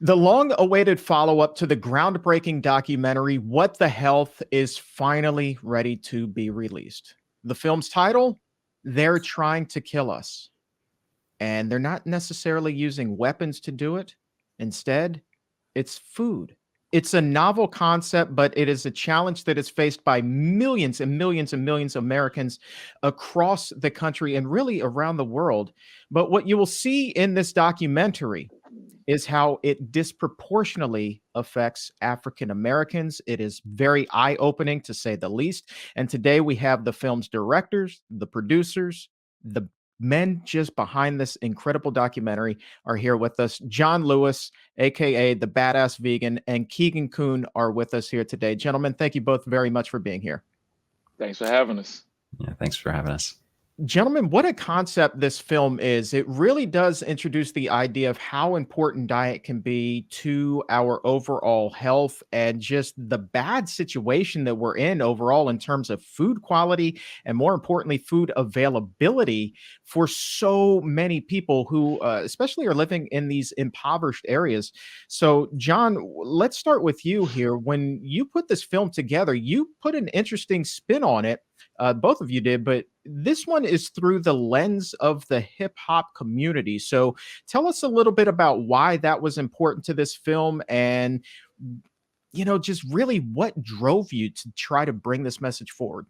The long awaited follow up to the groundbreaking documentary, What the Health, is finally ready to be released. The film's title, They're Trying to Kill Us. And they're not necessarily using weapons to do it. Instead, it's food. It's a novel concept, but it is a challenge that is faced by millions and millions and millions of Americans across the country and really around the world. But what you will see in this documentary is how it disproportionately affects African Americans. It is very eye opening, to say the least. And today we have the film's directors, the producers, the men just behind this incredible documentary are here with us. John Lewis, aka the Badass Vegan, and Keegan Kuhn are with us here today. Gentlemen, thank you both very much for being here. Thanks for having us. Yeah, thanks for having us. Gentlemen, what a concept this film is. It really does introduce the idea of how important diet can be to our overall health and just the bad situation that we're in overall in terms of food quality and, more importantly, food availability for so many people who, especially, are living in these impoverished areas. So, John, let's start with you here. When you put this film together, you put an interesting spin on it. Both of you did, but this one is through the lens of the hip hop community. So tell us a little bit about why that was important to this film and, just really what drove you to try to bring this message forward.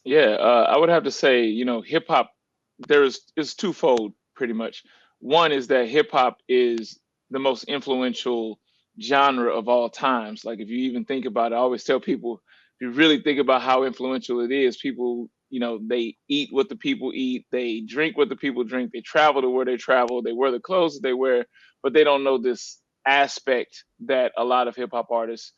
Yeah, I would have to say, hip hop, is twofold pretty much. One is that hip hop is the most influential genre of all times. Like if you even think about it, I always tell people, if you really think about how influential it is, people, they eat what the people eat, they drink what the people drink, they travel to where they travel, they wear the clothes that they wear, but they don't know this aspect that a lot of hip hop artists,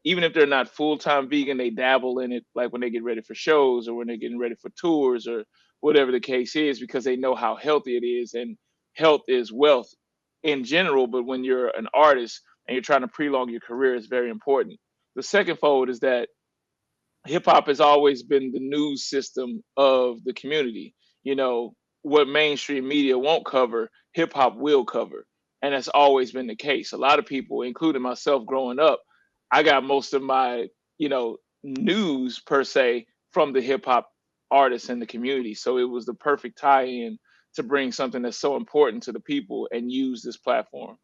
even if they're not full time vegan, they dabble in it, like when they get ready for shows or when they're getting ready for tours or whatever the case is, because they know how healthy it is. And health is wealth in general. But when you're an artist and you're trying to prolong your career, it's very important. The second fold is that hip hop has always been the news system of the community. What mainstream media won't cover, hip hop will cover. And that's always been the case. A lot of people, including myself growing up, I got most of my, news per se from the hip hop artists in the community. So it was the perfect tie in to bring something that's so important to the people and use this platform.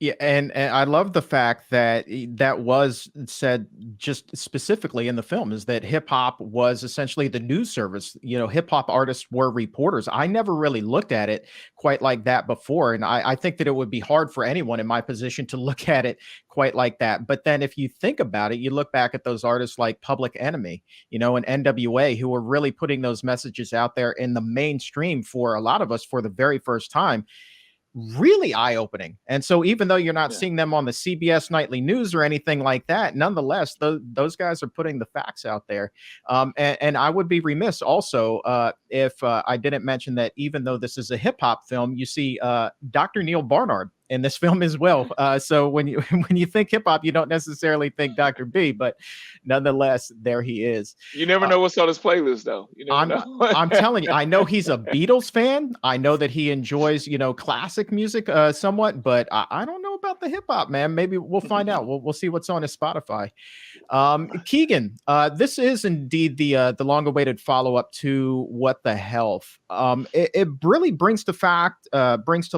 Yeah, and I love the fact that that was said just specifically in the film, is that hip hop was essentially the news service. Hip hop artists were reporters. I never really looked at it quite like that before, and I think that it would be hard for anyone in my position to look at it quite like that. But then, if you think about it, you look back at those artists like Public Enemy, and NWA, who were really putting those messages out there in the mainstream for a lot of us for the very first time. Really eye-opening. And so even though you're not Yeah. seeing them on the CBS nightly news or anything like that, nonetheless, those guys are putting the facts out there. And I would be remiss also if I didn't mention that even though this is a hip-hop film, you see Dr. Neil Barnard in this film as well. So when you when you think hip hop, you don't necessarily think Dr. B, but nonetheless, there he is. You never know what's on his playlist, though. You never know. I'm telling you, I know he's a Beatles fan. I know that he enjoys, classic music somewhat, but I don't know about the hip hop, man. Maybe we'll find out. We'll see what's on his Spotify. Keegan, this is indeed the long-awaited follow-up to What the Health. It really brings to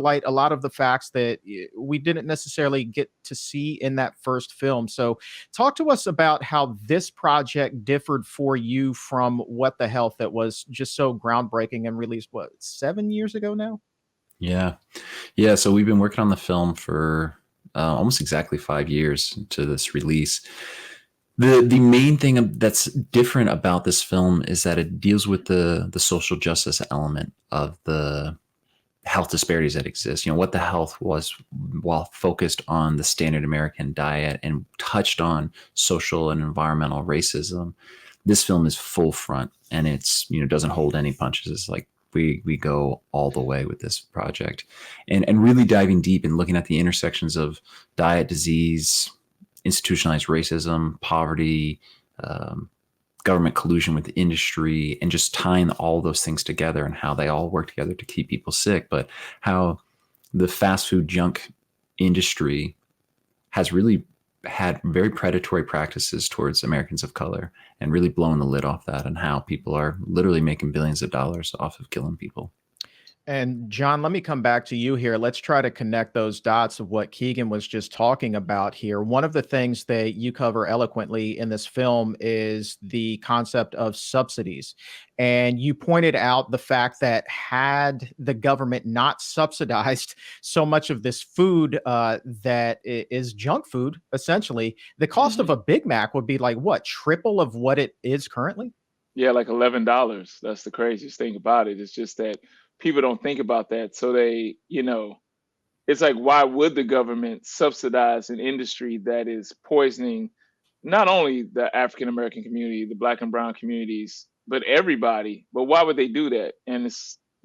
light a lot of the facts that we didn't necessarily get to see in that first film. So, talk to us about how this project differed for you from What the Health, that was just so groundbreaking and released 7 years ago now. Yeah. So we've been working on the film for almost exactly 5 years to this release. The main thing that's different about this film is that it deals with the social justice element of the health disparities that exist. What the Health was, while focused on the standard American diet and touched on social and environmental racism, this film is full front, and it's doesn't hold any punches. It's like we go all the way with this project, and really diving deep and looking at the intersections of diet, disease, institutionalized racism, poverty, government collusion with the industry, and just tying all those things together and how they all work together to keep people sick, but how the fast food junk industry has really had very predatory practices towards Americans of color and really blown the lid off that, and how people are literally making billions of dollars off of killing people. And John, let me come back to you here. Let's try to connect those dots of what Keegan was just talking about here. One of the things that you cover eloquently in this film is the concept of subsidies. And you pointed out the fact that had the government not subsidized so much of this food that is junk food, essentially, the cost of Mhm. a Big Mac would be like what, triple of what it is currently? Yeah, like $11. That's the craziest thing about it. It's just that people don't think about that. So they, it's like, why would the government subsidize an industry that is poisoning not only the African American community, the Black and Brown communities, but everybody? But why would they do that? And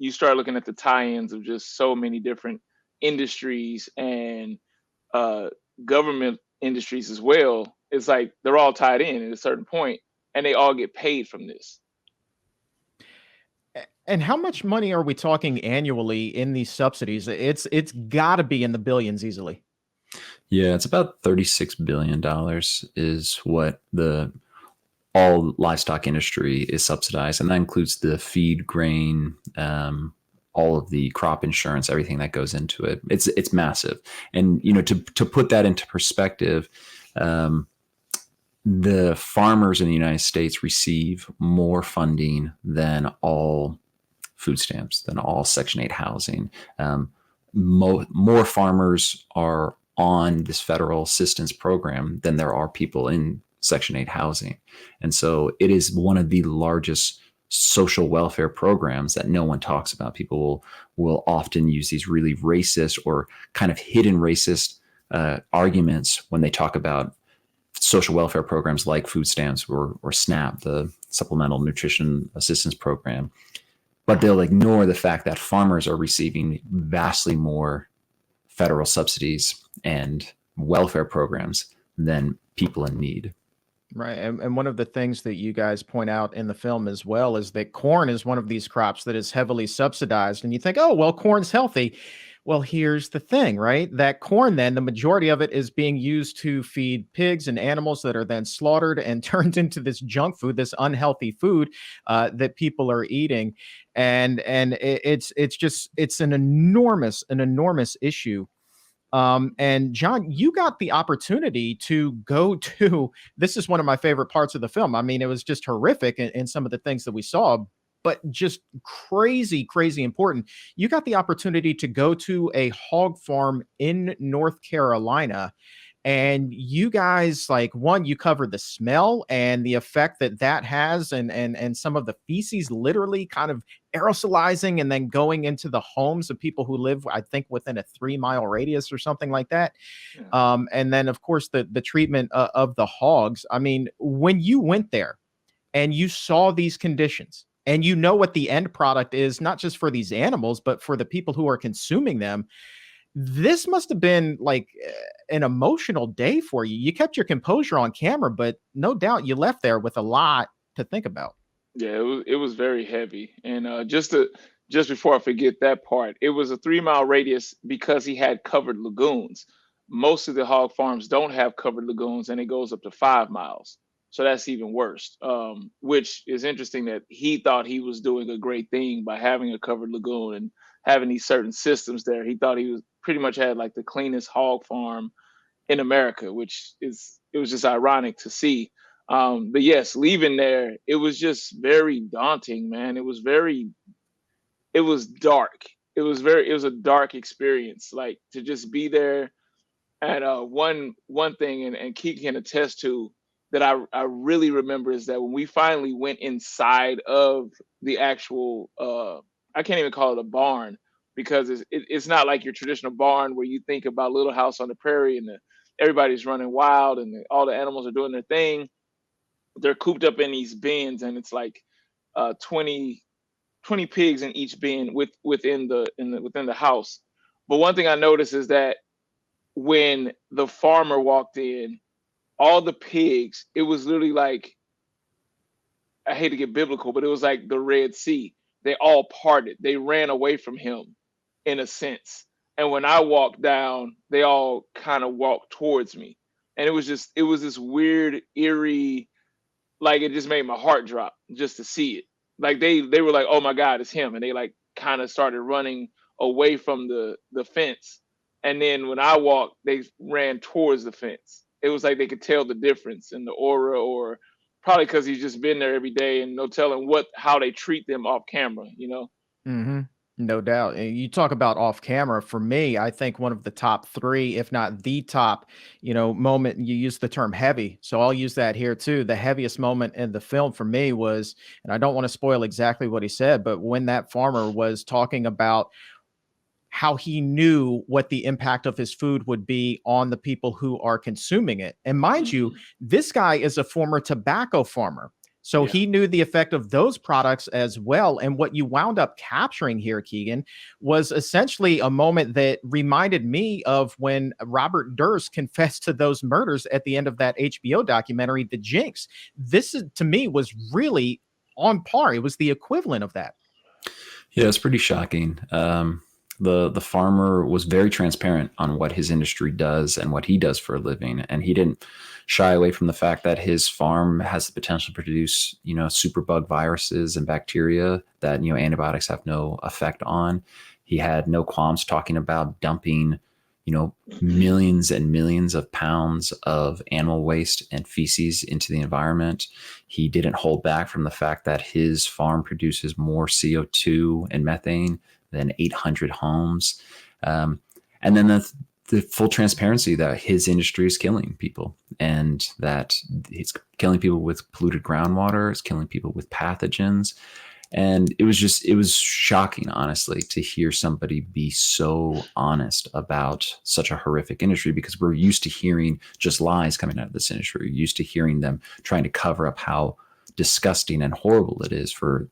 you start looking at the tie-ins of just so many different industries and uh, government industries as well. It's like they're all tied in at a certain point, and they all get paid from this. And how much money are we talking annually in these subsidies? It's got to be in the billions easily. Yeah, it's about $36 billion is what the all livestock industry is subsidized, and that includes the feed, grain, all of the crop insurance, everything that goes into it. It's massive, and to put that into perspective, the farmers in the United States receive more funding than all food stamps, than all Section 8 housing. More farmers are on this federal assistance program than there are people in Section 8 housing. And so it is one of the largest social welfare programs that no one talks about. People will often use these really racist or kind of hidden racist arguments when they talk about social welfare programs like food stamps or SNAP, the Supplemental Nutrition Assistance Program. But they'll ignore the fact that farmers are receiving vastly more federal subsidies and welfare programs than people in need. Right. And one of the things that you guys point out in the film as well is that corn is one of these crops that is heavily subsidized. And you think, oh, well, corn's healthy. Well, here's the thing, right? That corn, then the majority of it is being used to feed pigs and animals that are then slaughtered and turned into this junk food, this unhealthy food that people are eating. And it's an enormous issue. And John, you got the opportunity to go to, this is one of my favorite parts of the film. I mean, it was just horrific in some of the things that we saw, but just crazy important. You got the opportunity to go to a hog farm in North Carolina, and you guys, like, one, you covered the smell and the effect that that has, and some of the feces literally kind of aerosolizing and then going into the homes of people who live, I think, within a 3 mile radius or something like that. Yeah. And then of course the treatment of the hogs. I mean, when you went there and you saw these conditions and you know what the end product is, not just for these animals, but for the people who are consuming them, this must have been like an emotional day for you. You kept your composure on camera, but no doubt you left there with a lot to think about. Yeah, it was very heavy. And just before I forget that part, it was a 3 mile radius because he had covered lagoons. Most of the hog farms don't have covered lagoons, and it goes up to 5 miles. So that's even worse. Which is interesting that he thought he was doing a great thing by having a covered lagoon and having these certain systems there. He thought he was pretty much had like the cleanest hog farm in America, which it was just ironic to see. But yes, leaving there, it was just very daunting, man. It was dark. It was a dark experience. Like to just be there. And one thing, and Keith can attest to, that I really remember is that when we finally went inside of the actual, I can't even call it a barn, because it's not like your traditional barn where you think about Little House on the Prairie and everybody's running wild and all the animals are doing their thing. They're cooped up in these bins, and it's like 20 pigs in each bin within the house. But one thing I noticed is that when the farmer walked in, all the pigs, it was literally like, I hate to get biblical, but it was like the Red Sea. They all parted. They ran away from him in a sense. And when I walked down, they all kind of walked towards me. And it was this weird, eerie, like it just made my heart drop just to see it. Like they were like, "Oh my God, it's him!" And they like kind of started running away from the fence. And then when I walked, they ran towards the fence. It was like they could tell the difference in the aura, or probably because he's just been there every day and no telling how they treat them off camera. You know? Hmm. No doubt. And you talk about off camera. For me, I think one of the top three, if not the top, moment. You use the term heavy, so I'll use that here too. The heaviest moment in the film for me was, and I don't want to spoil exactly what he said, but when that farmer was talking about how he knew what the impact of his food would be on the people who are consuming it. And mind you, Mhm. this guy is a former tobacco farmer. So Yeah. he knew the effect of those products as well. And what you wound up capturing here, Keegan, was essentially a moment that reminded me of when Robert Durst confessed to those murders at the end of that HBO documentary, The Jinx. This is, to me, was really on par. It was the equivalent of that. Yeah, it's pretty shocking. The farmer was very transparent on what his industry does and what he does for a living, and he didn't shy away from the fact that his farm has the potential to produce, superbug viruses and bacteria that antibiotics have no effect on. He had no qualms talking about dumping, millions and millions of pounds of animal waste and feces into the environment. He didn't hold back from the fact that his farm produces more CO2 and methane than 800 homes. And then the full transparency that his industry is killing people, and that it's killing people with polluted groundwater, it's killing people with pathogens. And it was shocking, honestly, to hear somebody be so honest about such a horrific industry, because we're used to hearing just lies coming out of this industry. We're used to hearing them trying to cover up how disgusting and horrible it is for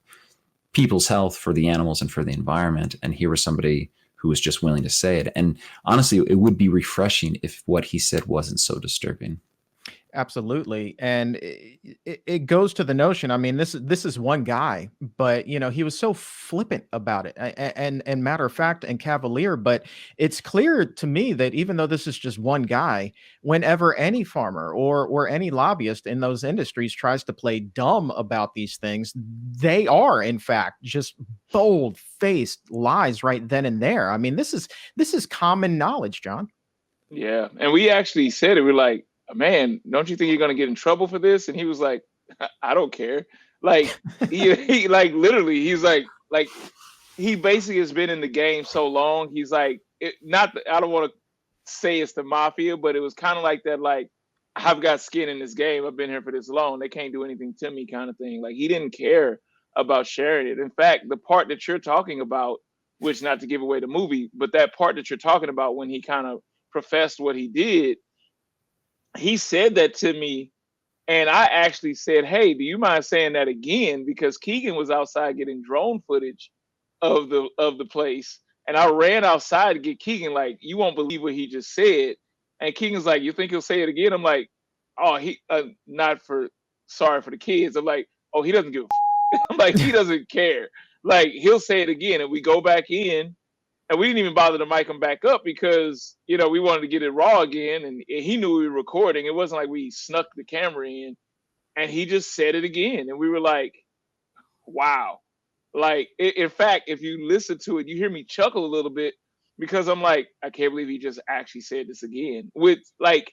people's health, for the animals, and for the environment. And here was somebody who was just willing to say it. And honestly, it would be refreshing if what he said wasn't so disturbing. Absolutely. And it goes to the notion. I mean, this is one guy, but he was so flippant about it, and matter of fact and cavalier. But it's clear to me that even though this is just one guy, whenever any farmer or any lobbyist in those industries tries to play dumb about these things, they are in fact just bold faced lies right then and there. I mean, this is common knowledge, John. Yeah. And we actually said it. We're like, "Man, don't you think you're gonna get in trouble for this?" And he was like, "I don't care." Like he like literally, he's like he basically has been in the game so long. He's like, not that, I don't want to say it's the mafia, but it was kind of like that. Like, I've got skin in this game. I've been here for this long. They can't do anything to me, kind of thing. Like he didn't care about sharing it. In fact, the part that you're talking about, which not to give away the movie, but that part that you're talking about when he kind of professed what he did, he said that to me, and I actually said, "Hey, do you mind saying that again?" Because Keegan was outside getting drone footage of the place, and I ran outside to get Keegan. Like, you won't believe what he just said. And Keegan's like, "You think he'll say it again?" I'm like, "Oh, he not for sorry for the kids." I'm like, "Oh, he doesn't give a I'm like, he doesn't care. Like, he'll say it again." And we go back in, and we didn't even bother to mic him back up because we wanted to get it raw again, and he knew we were recording. It wasn't like we snuck the camera in, and he just said it again, and we were like, "Wow!" Like, in fact, if you listen to it, you hear me chuckle a little bit because I'm like, I can't believe he just actually said this again. With like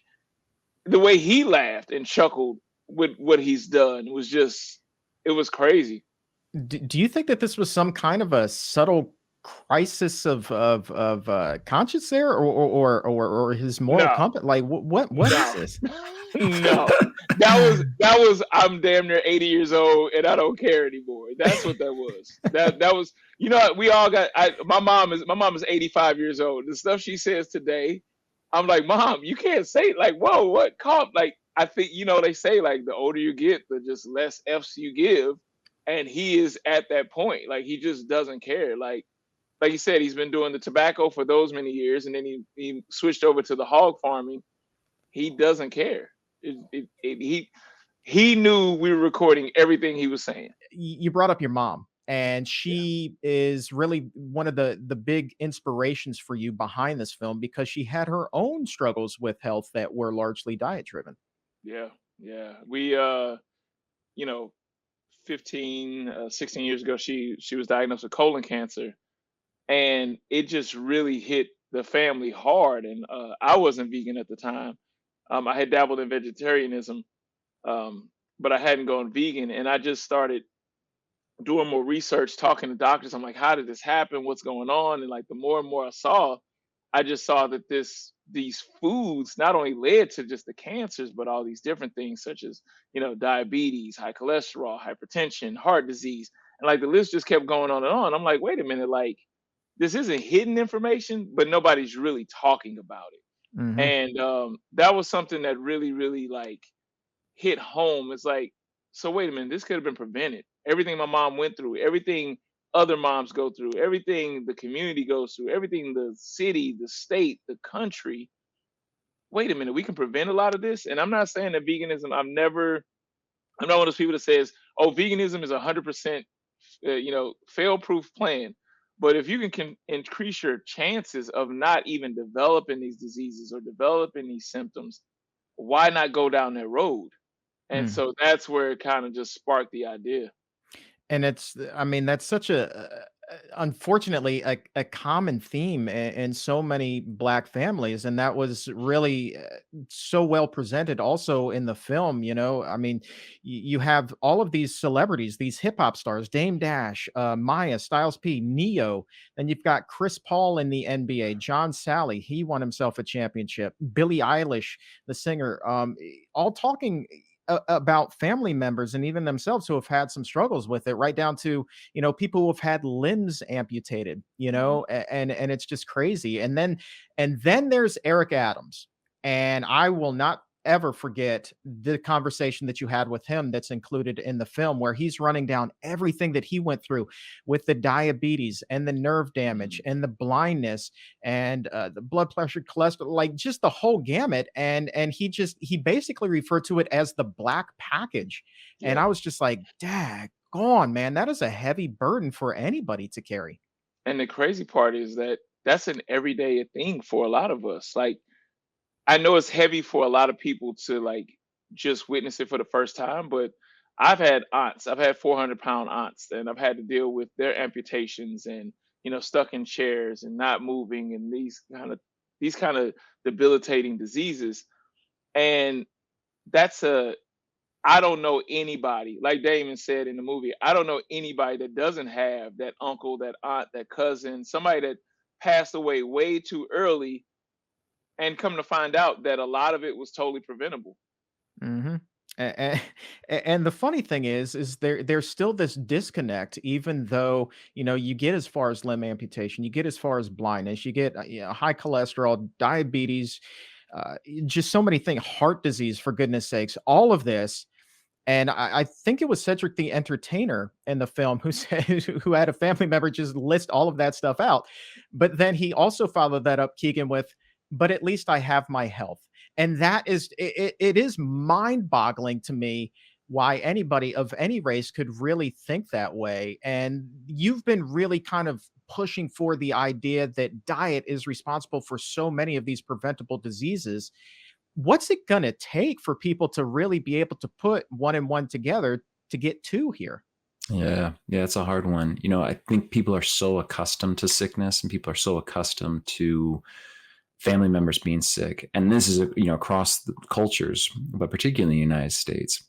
the way he laughed and chuckled with what he's done was just, it was crazy. Do you think that this was some kind of a subtle crisis of conscience there, or his moral No, compass? Like what is no. this? No, that was I'm damn near 80 years old and I don't care anymore. That's what that was. That was, we all got. My mom is 85 years old. The stuff she says today, I'm like, "Mom, you can't say like, whoa, what? Calm." Like, I think they say like the older you get, the just less f's you give, and he is at that point. Like, he just doesn't care. Like you said, he's been doing the tobacco for those many years, and then he switched over to the hog farming. He doesn't care. He knew we were recording everything he was saying. You brought up your mom. and Yeah. she is really one of the big inspirations for you behind this film because she had her own struggles with health that were largely diet driven. Yeah. Yeah. We you know, 15 16 years ago she was diagnosed with colon cancer, and it just really hit the family hard. And I wasn't vegan at the time. I had dabbled in vegetarianism, um, but I hadn't gone vegan, and I just started doing more research, talking to doctors. I'm like, how did this happen? What's going on? And like the more and more I saw, I just saw that these foods not only led to just the cancers, but all these different things such as, diabetes, high cholesterol, hypertension, heart disease. And like the list just kept going on and on. I'm like, wait a minute, like this isn't hidden information, but nobody's really talking about it. Hmm. And that was something that really, really like hit home. It's like, so wait a minute, this could have been prevented. Everything my mom went through, everything other moms go through, everything the community goes through, everything the city, the state, the country. Wait a minute, we can prevent a lot of this. And I'm not saying that veganism, I'm not one of those people that says, oh, veganism is 100%, fail proof plan. But if you can increase your chances of not even developing these diseases or developing these symptoms, why not go down that road? And so that's where it kinda just sparked the idea. And it's I mean, that's such unfortunately, a common theme in so many Black families, and that was really, so well presented also in the film, you know? I mean, you have all of these celebrities, these hip hop stars, Dame Dash, Maya, Styles P, Neo, then you've got Chris Paul in the NBA, John Sally, he won himself a championship, Billie Eilish, the singer, all talking about family members and even themselves who have had some struggles with it, right down to people who have had limbs amputated, Mhm. and it's just crazy. And then there's Eric Adams, and I will not ever forget the conversation that you had with him that's included in the film, where he's running down everything that he went through with the diabetes and the nerve damage Mhm. and the blindness and the blood pressure, cholesterol, like just the whole gamut. And he basically referred to it as the black package. And Yeah. I was just like, dag gone, man. That is a heavy burden for anybody to carry. And the crazy part is that that's an everyday thing for a lot of us. Like, I know it's heavy for a lot of people to, like, just witness it for the first time, but I've had aunts, I've had 400-pound aunts, and I've had to deal with their amputations and, stuck in chairs and not moving and these kind of debilitating diseases. And that's a I don't know anybody, like Damon said in the movie, I don't know anybody that doesn't have that uncle, that aunt, that cousin, somebody that passed away way too early, and come to find out that a lot of it was totally preventable. Mhm. And the funny thing is there's still this disconnect, even though you get as far as limb amputation, you get as far as blindness, you get high cholesterol, diabetes, just so many things, heart disease, for goodness sakes, all of this. And I think it was Cedric the Entertainer in the film who said who had a family member just list all of that stuff out. But then he also followed that up, Keegan, with, but at least I have my health. And that is it is mind-boggling to me why anybody of any race could really think that way. And you've been really kind of pushing for the idea that diet is responsible for so many of these preventable diseases. What's it gonna take for people to really be able to put one and one together to get two here? Yeah, yeah, it's a hard one. I think people are so accustomed to sickness, and people are so accustomed to family members being sick. And this is, across the cultures, but particularly in the United States,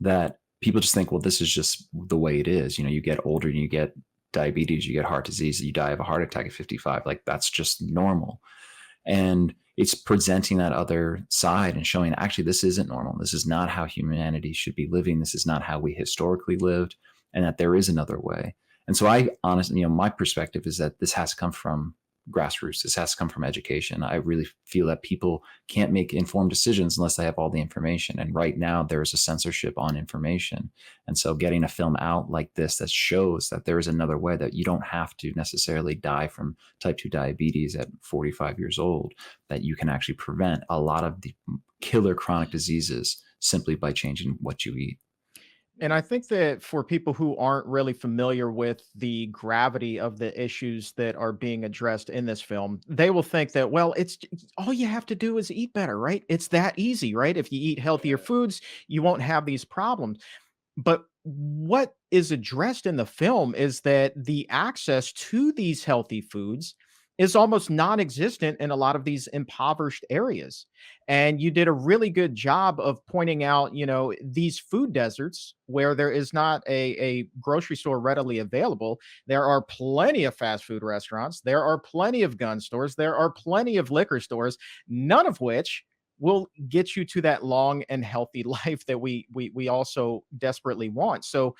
that people just think, well, this is just the way it is. You get older and you get diabetes, you get heart disease, you die of a heart attack at 55. Like that's just normal. And it's presenting that other side and showing actually this isn't normal. This is not how humanity should be living. This is not how we historically lived, and that there is another way. And so I honestly, my perspective is that this has to come from grassroots. This has to come from education. I really feel that people can't make informed decisions unless they have all the information. And right now there is a censorship on information. And so getting a film out like this that shows that there is another way, that you don't have to necessarily die from type 2 diabetes at 45 years old, that you can actually prevent a lot of the killer chronic diseases simply by changing what you eat. And I think that for people who aren't really familiar with the gravity of the issues that are being addressed in this film, they will think that, well, all you have to do is eat better, right? It's that easy, right? If you eat healthier Yeah. foods, you won't have these problems. But what is addressed in the film is that the access to these healthy foods is almost non-existent in a lot of these impoverished areas. And you did a really good job of pointing out, these food deserts where there is not a grocery store readily available. There are plenty of fast food restaurants, there are plenty of gun stores, there are plenty of liquor stores, none of which will get you to that long and healthy life that we also desperately want. So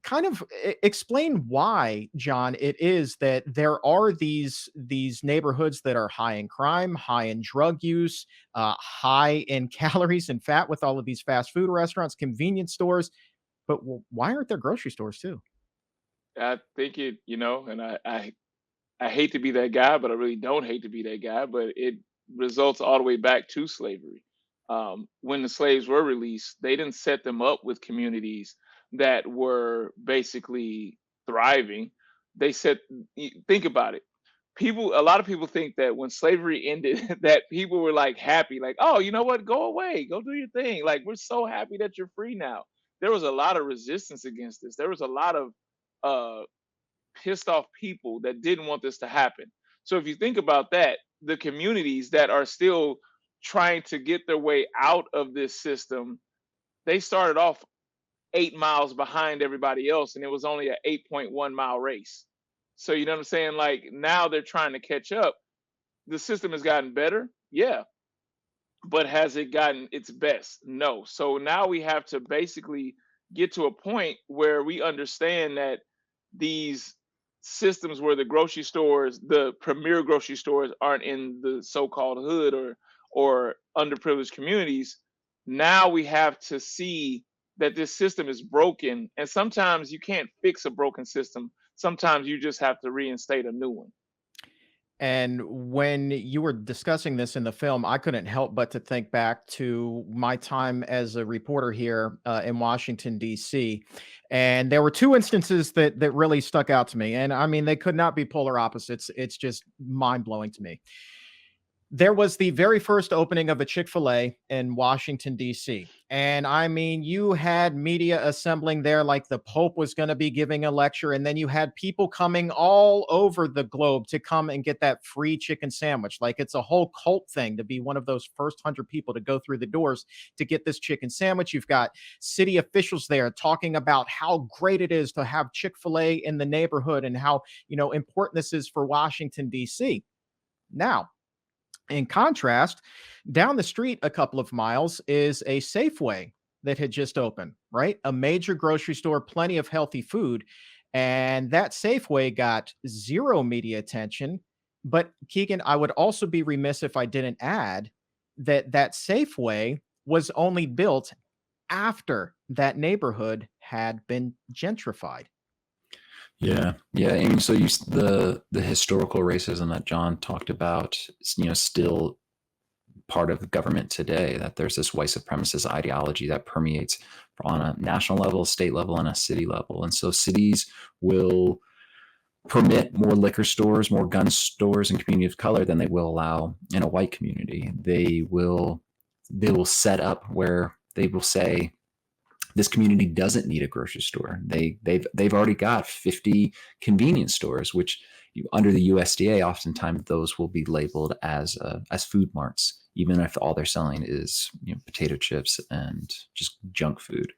kind of explain why, John, it is that there are these neighborhoods that are high in crime, high in drug use, high in calories and fat with all of these fast food restaurants, convenience stores. But why aren't there grocery stores too? I think it, and I hate to be that guy, but I really don't hate to be that guy. But it results all the way back to slavery. When the slaves were released, they didn't set them up with communities that were basically thriving. They said, think about it. A lot of people think that when slavery ended, that people were like happy, like, oh, you know what? Go away, go do your thing. Like, we're so happy that you're free now. There was a lot of resistance against this. There was a lot of uh, pissed off people that didn't want this to happen. So if you think about that, the communities that are still trying to get their way out of this system, they started off 8 miles behind everybody else, and it was only an 8.1 mile race. So you know what I'm saying? Like now they're trying to catch up. The system has gotten better, yeah, but has it gotten its best? No. So now we have to basically get to a point where we understand that these systems where the grocery stores, the premier grocery stores, aren't in the so-called hood or underprivileged communities. Now we have to see that this system is broken, and sometimes you can't fix a broken system. Sometimes you just have to reinstate a new one. And when you were discussing this in the film, I couldn't help but to think back to my time as a reporter here in Washington, D.C. And there were two instances that really stuck out to me. And I mean, they could not be polar opposites. It's just mind blowing to me. There was the very first opening of a Chick-fil-A in Washington, D.C. And I mean, you had media assembling there like the Pope was going to be giving a lecture. And then you had people coming all over the globe to come and get that free chicken sandwich. Like it's a whole cult thing to be one of those first 100 people to go through the doors to get this chicken sandwich. You've got city officials there talking about how great it is to have Chick-fil-A in the neighborhood and how, important this is for Washington, D.C. Now, in contrast, down the street a couple of miles is a Safeway that had just opened, right? A major grocery store, plenty of healthy food. And that Safeway got zero media attention. But Keegan, I would also be remiss if I didn't add that Safeway was only built after that neighborhood had been gentrified. Yeah, yeah. I mean, so the historical racism that John talked about, still part of the government today. That there's this white supremacist ideology that permeates on a national level, state level, and a city level. And so cities will permit more liquor stores, more gun stores in community of color than they will allow in a white community. They will set up where they will say this community doesn't need a grocery store. They've already got 50 convenience stores, which under the USDA, oftentimes those will be labeled as food marts, even if all they're selling is potato chips and just junk food.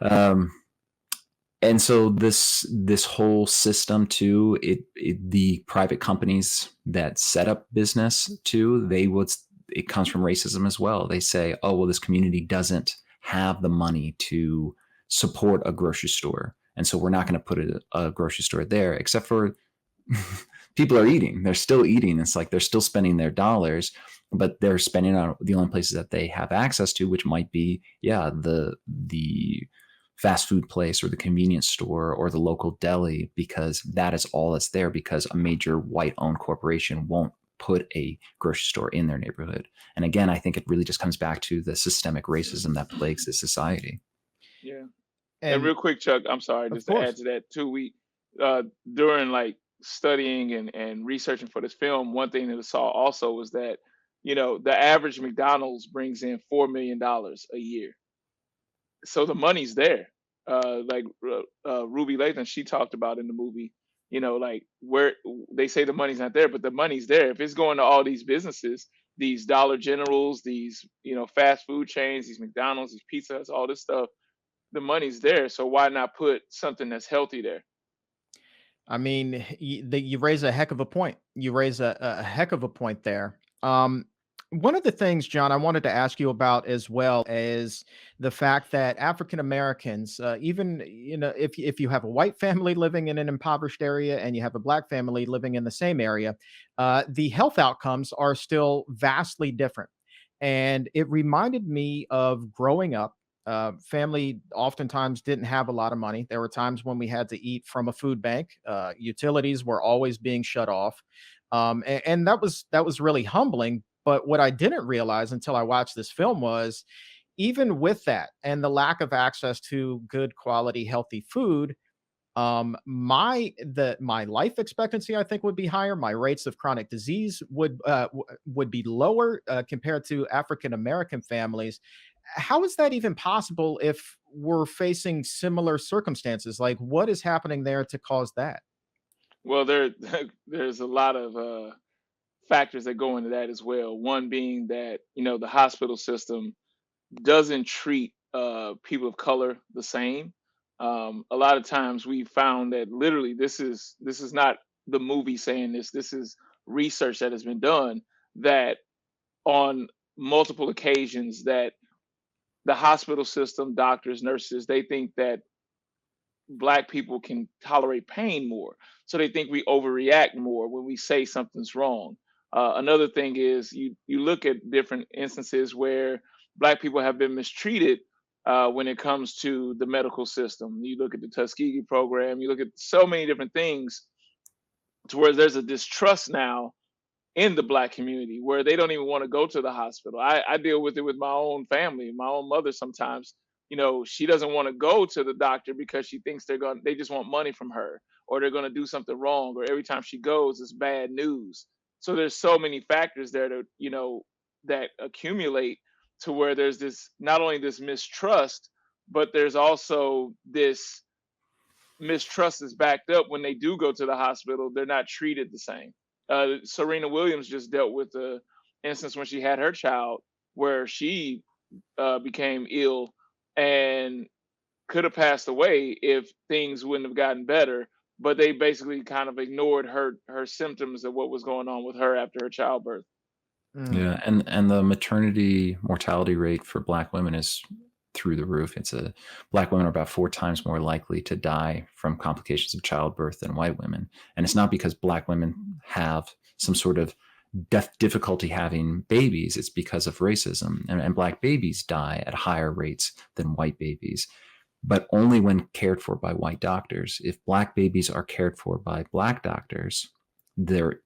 And so this whole system too, the private companies that set up business too, it comes from racism as well. They say, oh well, this community doesn't have the money to support a grocery store, and so we're not going to put a grocery store there, except for people are eating. They're still eating. It's like they're still spending their dollars, but they're spending on the only places that they have access to, which might be, the fast food place or the convenience store or the local deli, because that is all that's there, because a major white-owned corporation won't put a grocery store in their neighborhood. And again, I think it really just comes back to the systemic racism that plagues this society. Yeah. And And real quick, Chuck, I'm sorry, of just to add course, to that too. We during like studying and researching for this film, one thing that I saw also was that, the average McDonald's brings in $4 million a year. So the money's there. Ruby Lathan, she talked about in the movie, like where they say the money's not there, but the money's there. If it's going to all these businesses, these Dollar Generals, these, fast food chains, these McDonald's, these Pizza Huts, all this stuff, the money's there. So why not put something that's healthy there? I mean, you raise a heck of a point. You raise a heck of a point there. One of the things, John, I wanted to ask you about as well is the fact that African Americans, even if you have a white family living in an impoverished area and you have a black family living in the same area, the health outcomes are still vastly different. And it reminded me of growing up. Family oftentimes didn't have a lot of money. There were times when we had to eat from a food bank. Utilities were always being shut off, and that was really humbling. But what I didn't realize until I watched this film was, even with that and the lack of access to good quality, healthy food, my life expectancy, I think, would be higher. My rates of chronic disease would be lower compared to African American families. How is that even possible if we're facing similar circumstances? Like, what is happening there to cause that? Well, there's a lot of factors that go into that as well. One being that, the hospital system doesn't treat people of color the same. A lot of times we found that literally this is not the movie saying this. This is research that has been done, that on multiple occasions that the hospital system, doctors, nurses, they think that black people can tolerate pain more. So they think we overreact more when we say something's wrong. Another thing is you look at different instances where black people have been mistreated when it comes to the medical system. You look at the Tuskegee program. You look at so many different things to where there's a distrust now in the black community where they don't even want to go to the hospital. I deal with it with my own family, my own mother sometimes. She doesn't want to go to the doctor because she thinks they just want money from her, or they're gonna do something wrong, or every time she goes it's bad news. So there's so many factors there that accumulate to where there's this, not only this mistrust, but there's also this mistrust is backed up when they do go to the hospital. They're not treated the same. Serena Williams just dealt with the instance when she had her child where she became ill and could have passed away if things wouldn't have gotten better. But they basically kind of ignored her symptoms of what was going on with her after her childbirth. Mm. Yeah, and the maternity mortality rate for Black women is through the roof. Black women are about 4 times more likely to die from complications of childbirth than white women, and it's not because Black women have some sort of difficulty having babies. It's because of racism, and Black babies die at higher rates than white babies, but only when cared for by white doctors. If Black babies are cared for by Black doctors, their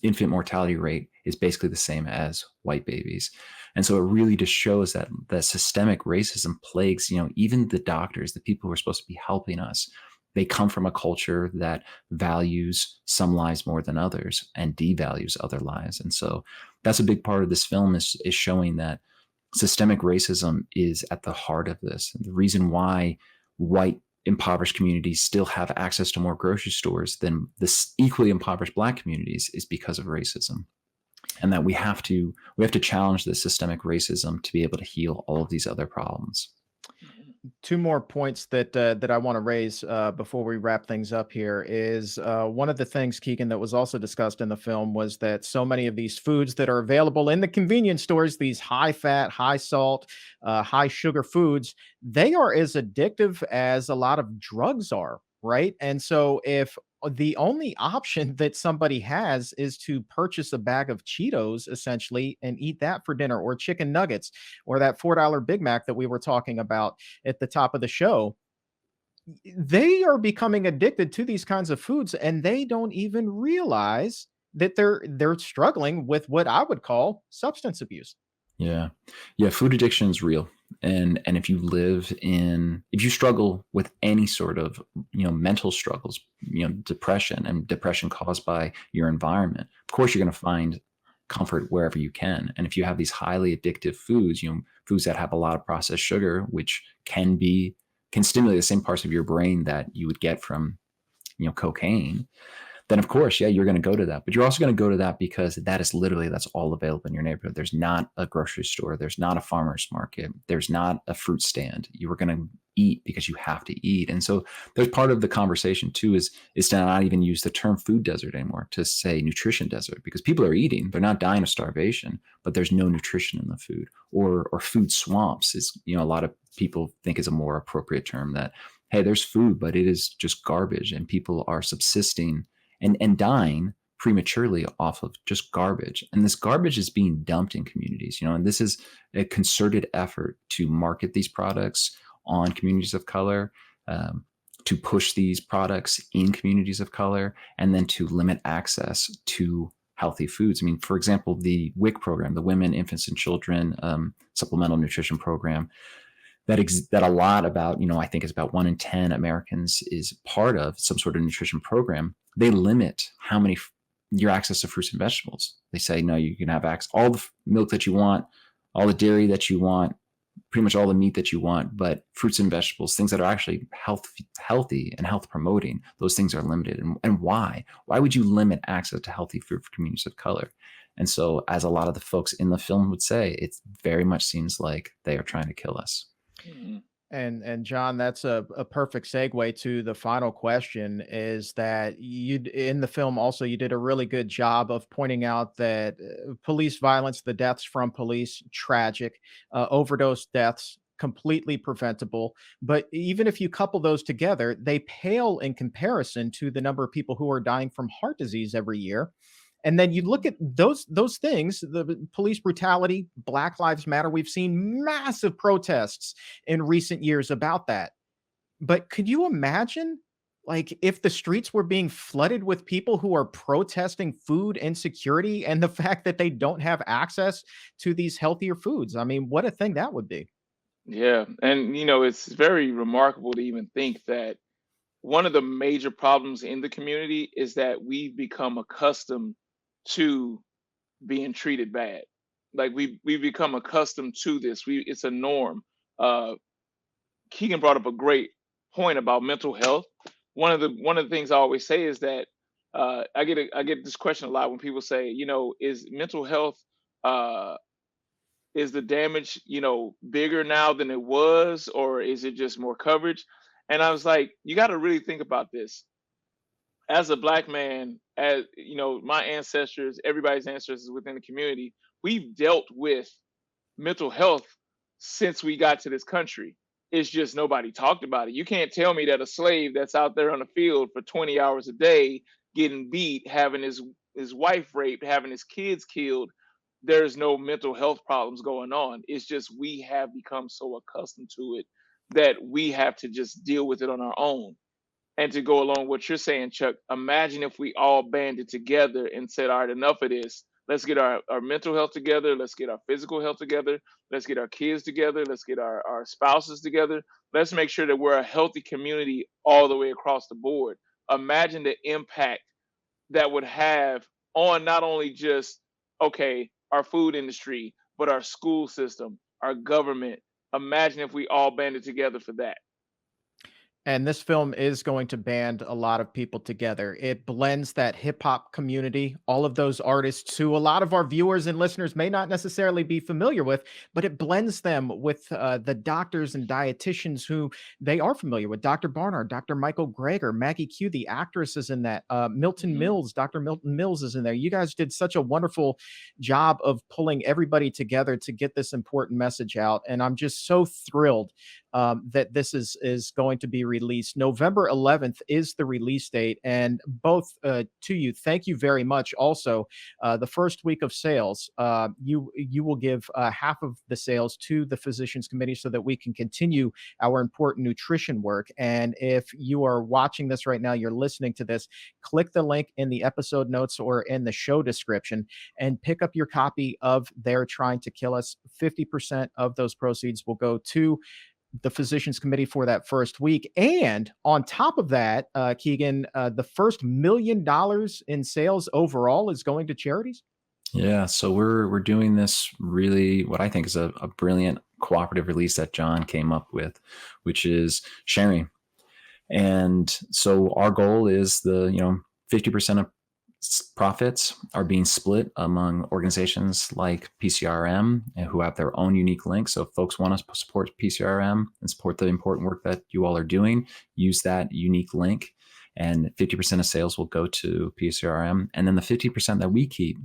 infant mortality rate is basically the same as white babies. And so it really just shows that the systemic racism plagues, even the doctors, the people who are supposed to be helping us. They come from a culture that values some lives more than others and devalues other lives. And so that's a big part of this film is showing that systemic racism is at the heart of this. And the reason why white impoverished communities still have access to more grocery stores than the equally impoverished Black communities is because of racism, and that we have to challenge this systemic racism to be able to heal all of these other problems. Two more points that I want to raise before we wrap things up here is one of the things, Keegan, that was also discussed in the film was that so many of these foods that are available in the convenience stores, these high fat, high salt, high sugar foods, they are as addictive as a lot of drugs are, right? And so if the only option that somebody has is to purchase a bag of Cheetos essentially and eat that for dinner, or chicken nuggets, or that $4 Big Mac that we were talking about at the top of the show, they are becoming addicted to these kinds of foods and they don't even realize that they're struggling with what I would call substance abuse. Yeah. Yeah. Food addiction is real. And if if you struggle with any sort of, mental struggles, depression and depression caused by your environment, of course, you're going to find comfort wherever you can. And if you have these highly addictive foods, foods that have a lot of processed sugar, which can stimulate the same parts of your brain that you would get from, cocaine, then of course, yeah, you're going to go to that. But you're also going to go to that because that's all available in your neighborhood. There's not a grocery store. There's not a farmer's market. There's not a fruit stand. You are going to eat because you have to eat. And so there's part of the conversation too is to not even use the term food desert anymore, to say nutrition desert, because people are eating. They're not dying of starvation, but there's no nutrition in the food. Or food swamps is, a lot of people think is a more appropriate term, that, hey, there's food, but it is just garbage and people are subsisting and dying prematurely off of just garbage. And this garbage is being dumped in communities, and this is a concerted effort to market these products on communities of color, to push these products in communities of color, and then to limit access to healthy foods. I mean, for example, the WIC program, the Women, Infants, and Children Supplemental Nutrition Program, that a lot about, I think it's about 1 in 10 Americans is part of some sort of nutrition program. They limit how many your access to fruits and vegetables. They say, no, you can have access all the milk that you want, all the dairy that you want, pretty much all the meat that you want, but fruits and vegetables, things that are actually healthy and health promoting, those things are limited. And why? Why would you limit access to healthy food for communities of color? And so, as a lot of the folks in the film would say, it very much seems like they are trying to kill us. Mhm. And John, that's a perfect segue to the final question, is that you in the film also you did a really good job of pointing out that police violence, the deaths from police, tragic, overdose deaths, completely preventable. But even if you couple those together, they pale in comparison to the number of people who are dying from heart disease every year. And then you look at those things, the police brutality, Black Lives Matter. We've seen massive protests in recent years about that. But could you imagine, like, if the streets were being flooded with people who are protesting food insecurity and the fact that they don't have access to these healthier foods? I mean, what a thing that would be. Yeah, and it's very remarkable to even think that one of the major problems in the community is that we've become accustomed to being treated bad. Like we've become accustomed to this. It's a norm. Uh, Keegan brought up a great point about mental health. One of the things I always say is that I get this question a lot when people say, is mental health, uh, is the damage, bigger now than it was, or is it just more coverage? And I was like, you got to really think about this. As a black man, as my ancestors, everybody's ancestors within the community, we've dealt with mental health since we got to this country. It's just nobody talked about it. You can't tell me that a slave that's out there on the field for 20 hours a day, getting beat, having his wife raped, having his kids killed, there's no mental health problems going on. It's just we have become so accustomed to it that we have to just deal with it on our own. And to go along with what you're saying, Chuck, imagine if we all banded together and said, all right, enough of this. Let's get our mental health together. Let's get our physical health together. Let's get our kids together. Let's get our spouses together. Let's make sure that we're a healthy community all the way across the board. Imagine the impact that would have on not only just, okay, our food industry, but our school system, our government. Imagine if we all banded together for that. And this film is going to band a lot of people together. It blends that hip hop community, all of those artists who a lot of our viewers and listeners may not necessarily be familiar with, but it blends them with the doctors and dietitians who they are familiar with. Dr. Barnard, Dr. Michael Greger, Maggie Q, the actress, is in that. Milton Hmm. Mills, Dr. Milton Mills is in there. You guys did such a wonderful job of pulling everybody together to get this important message out. And I'm just so thrilled that this is going to be released. November 11th is the release date, and both to you, thank you very much. Also, the first week of sales, you will give half of the sales to the Physicians Committee so that we can continue our important nutrition work. And if you are watching this right now, you're listening to this, click the link in the episode notes or in the show description and pick up your copy of They're Trying to Kill Us. 50% of those proceeds will go to the Physicians Committee for that first week. And on top of that, Keegan, the first $1 million in sales overall is going to charities. Yeah, so we're doing this really what I think is a brilliant cooperative release that John came up with, which is sharing. And so our goal is 50% of profits are being split among organizations like PCRM and who have their own unique links. So if folks want to support PCRM and support the important work that you all are doing, use that unique link, and 50% of sales will go to PCRM. And then the 50% that we keep,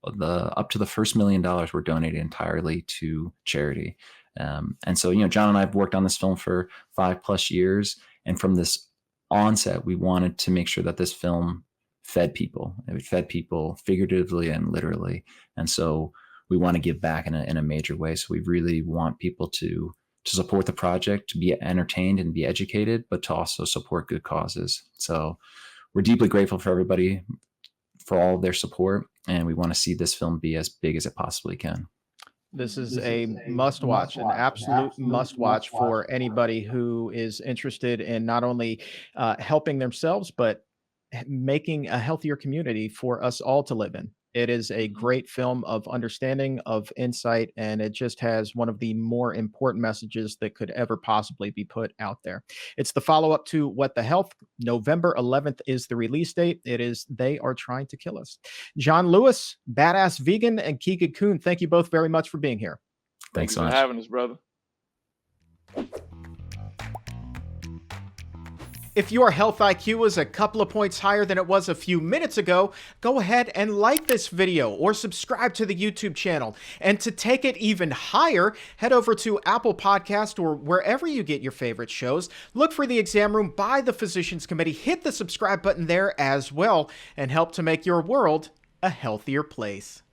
up to the first $1 million, we're donating entirely to charity. And so, John and I have worked on this film for 5+ years. And from this onset, we wanted to make sure that this film fed people. It fed people figuratively and literally. And so we want to give back in a major way. So we really want people to support the project, to be entertained and be educated, but to also support good causes. So we're deeply grateful for everybody for all of their support. And we want to see this film be as big as it possibly can. This is a must-watch, an absolute must-watch for anybody who is interested in not only helping themselves, but making a healthier community for us all to live in. It is a great film of understanding, of insight, and it just has one of the more important messages that could ever possibly be put out there. It's the follow-up to What the Health. November 11th is the release date. It is They Are Trying to Kill Us. John Lewis, Badass Vegan, and Keegan Kuhn, thank you both very much for being here. Thanks so much for having us, brother. If your health IQ is a couple of points higher than it was a few minutes ago, go ahead and like this video or subscribe to the YouTube channel. And to take it even higher, head over to Apple Podcast or wherever you get your favorite shows. Look for The Exam Room by the Physicians Committee. Hit the subscribe button there as well and help to make your world a healthier place.